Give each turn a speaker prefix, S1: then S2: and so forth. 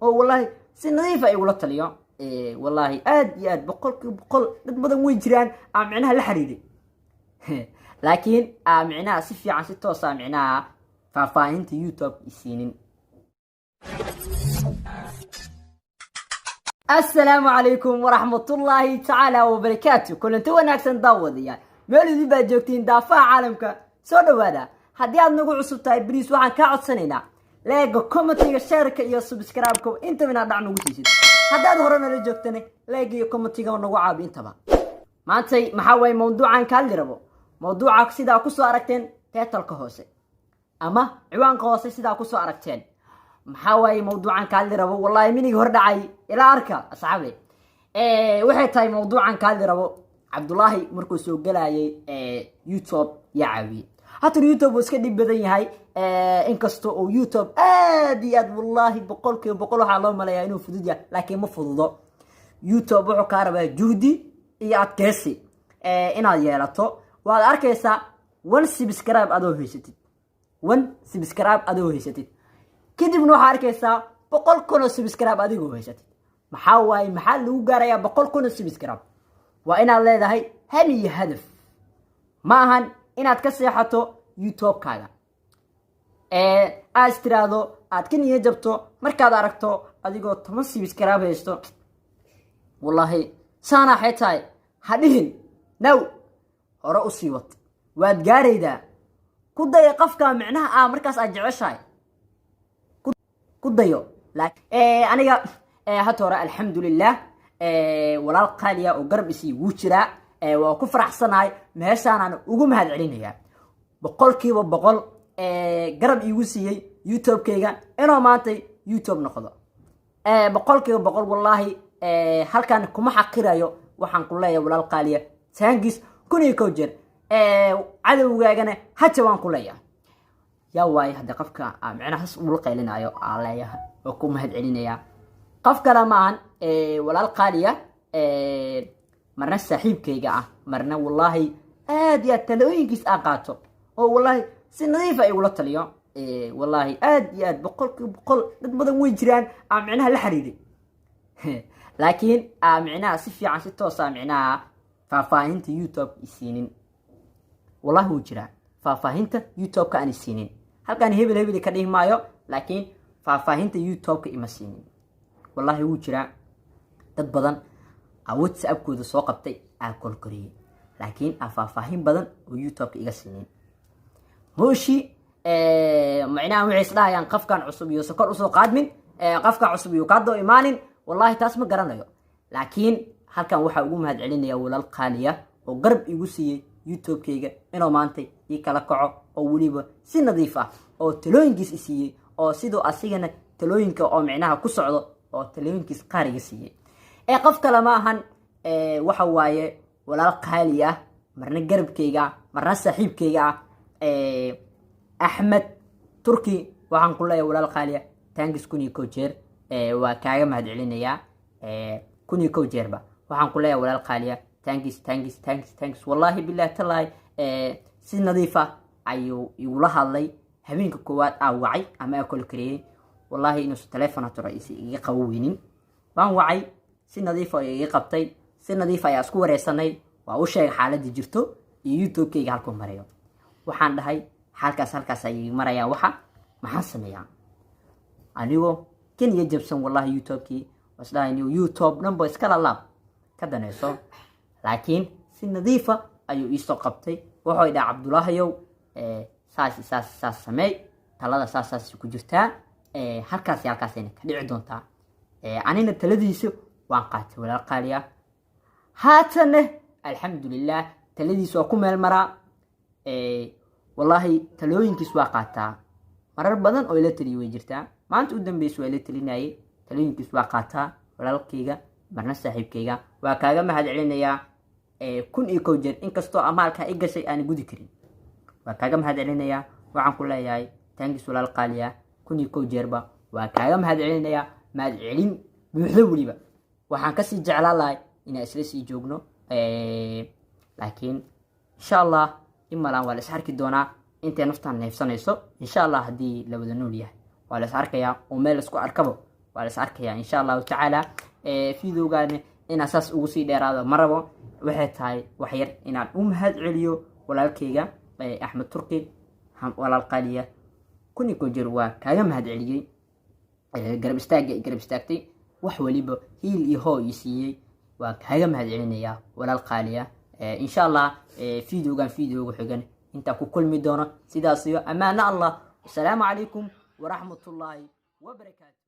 S1: والله سنظيفة يقول الطليو والله آد بقول dad badan way jiraan micnaha la xariiray laakiin micnaha si fiican si toos ah micnaha faahfaahinta YouTube isiinin. السلام عليكم ورحمة الله تعالى وبركاته. كلنتو wanaagsan daawadayaal meelidii baa joogtiin daafaha caalamka soo dhawaada. haddii aad nagu cusub tahay bariis waxaan ka codsanaynaa like comment-iga share-ka iyo subscribe-ka inta mina dhac nagu siisid. haddaad hore nala joogtane like iyo comment-iga nagu caabi intaba. maantay maxaa way mawduucan ka hadli rabo mawduuca sida ku soo aragteen title-ka hoose ama ciwaanka hoose sida ku soo aragteen maxaa way mawduucan ka hadli rabo wallahi minigi hor dhacay ila arka asxaabi waxay tahay mawduucan ka hadli rabo Cabdullaahi markuu soo galayay YouTube yahaay hatta YouTube iska dhib badan yahay inkastoo oo YouTube aad iyo aad wallahi boqolkiiba boqol waxa loo maleeyaa inuu fudud yahay laakiin ma fududo. YouTube wuxuu ka rabaa juhdi iyo adkaysi inaad yeelato waad arkaysaa 1 subscribe adoo haysatid 1 subscribe adoo haysatid kadibna waxaad arkaysaa 100,000 subscribe adigoo haysatid. maxaa waay maxaa lagu gaarayaa 100,000 subscribe waa inaad leedahay hami iyo hadaf ma ahan inaad ka seexato YouTube kaaga aad tiraado aad ka niyad jabto markaad aragto adigoo 10 subscribe haysto wallahi saana xitay hadhihin now hore u sii wad waad gaaraydaa ku day qafka micnaha markaas aad jeceshahay ku dayo laakiin aniga hatta hore alxamdulillah walaal qaaliya oo garab isi wuu jiraa waa ku faraxsanahay meeshaan ugu mahad celinayaa boqolkiiba boqol garab iigu siiyay YouTube-kayga inuu maanta YouTube noqdo boqolkiiba boqol wallahi halkan kuma xaqirayo waxaan ku leeyahay walaal qaaliya thanks kuni ko jeer cadawgaagana hatta waan ku leeyahay yaa waay hada qofka macnaha has uu qeylinayo leeyahay oo ku mahad celinaya qof kale maahan walaal qaaliya marna saaxiibkayga marna wallahi aad iyo talooyinkiis aan qaato oo wallahi si nadiif ah igula taliyo wallahi aad iyo aad boqolkiiba boqol dad badan way jiraan micnaha la xariiray laakiin micnaha si fiican si toos ah micnaha faahfaahinta YouTube isiinin wallahi wuu jiraa faahfaahinta YouTube-ka aan isiinin halkan hebel ka dhihi maayo laakiin faahfaahinta YouTube-ka ima siinin wallahi wuu jiraa dad badan WhatsApp-kooda soo qabtay kol koriyay laakiin faahfaahin badan oo YouTube-ka iga siinin hooshi macnaha wixii isdhaayaan qafkan cusub iyo sokor usoo qaadmin qafka cusub iyo ka doo imaanin wallahi taas ma garanayo laakiin halkan waxa ugu mahad celinaya walaal qaaliya oo garab igu siiyay YouTube-kayga inuu maanta ii kala kaco oo waliba si nadiif ah oo talooyinkiis siiyay oo sidoo asigana talooyinka oo macnaha ku socdo oo talooyinkiis qaariga siiyay qof kale ma ahan waxa waaye walaal qaaliya marna garabkayga marna saaxiibkayga Ahmed Turki waxaan ku leeyahay walaal qaaliya thanks kuni ko jeer waa kaaga mahad celinayaa kuni ko jeerba waxaan ku leeyahay walaal qaaliya thanks wallahi billahi tallahi si nadiif ah ayuu igula hadlay habeenka koowaad wacay ama kol kariyay wallahi inuu telefoonka ra'iisi iga qawweynin waan wacay si nadiif ah iga qabtay si nadiif ah isku wareysanay waa u sheegay xaaladii jirto iyo YouTube-kayga halku marayo waxaan dhahay halkaas ay marayaan waxa maxaan sameeyaa anigoo kaniya jabsan wallahi YouTube-kii wasdaahay YouTube number iska laab ka danayso laakiin si nadiif ah ayuu ii soo qabtay wuxuu idhaa Cabdullaahiyow saas sameey talada saas ku jirtaa halkaas ka dhici doontaa anina taladiisu waan qaatay walaal qaaliya haatana alxamdulillah taladiisu waa ku meel maraa wallahi talooyinkiis waa qaataa marar badan oo ila taliyo way jirtaa maanta u dambeysay waa ila talinayay talooyinkiis waa qaataa walaalkayga marna saaxiibkayga waa kaaga mahad celinayaa kun iyo kow jeer inkastoo amaalka ay gashay aan gudi karin waa kaaga mahad celinayaa waxaan ku leeyahay thanks walaal qaaliya kun iyo kow jeerba waa kaaga mahad celinayaa mahad celin buuxda waliba waxaan ka sii jeclaan lahay inaan isla sii joogno laakiin insha Allah imalaan waa la is arki doonaa intee naftaan neefsanayso insha Allah hadii la wada nool yahay waa la is arkayaa oo meel isku arkabo ولا سأركيا إن شاء الله تعالى فيديو قال إن أساس أوصي دير هذا مرة واحد هاي وحير إن هاد عليو ولا الكيجا أحمد تركي ولا القالية كوني كجروا كاجم هاد عليي قرب استاجتي وحوليبه هي اللي هو يسيي وكاجم هاد علينيا ولا القالية إن شاء الله فيديو حقن انت كل مدونة سيداسيو أمان الله. السلام عليكم ورحمة الله وبركاته.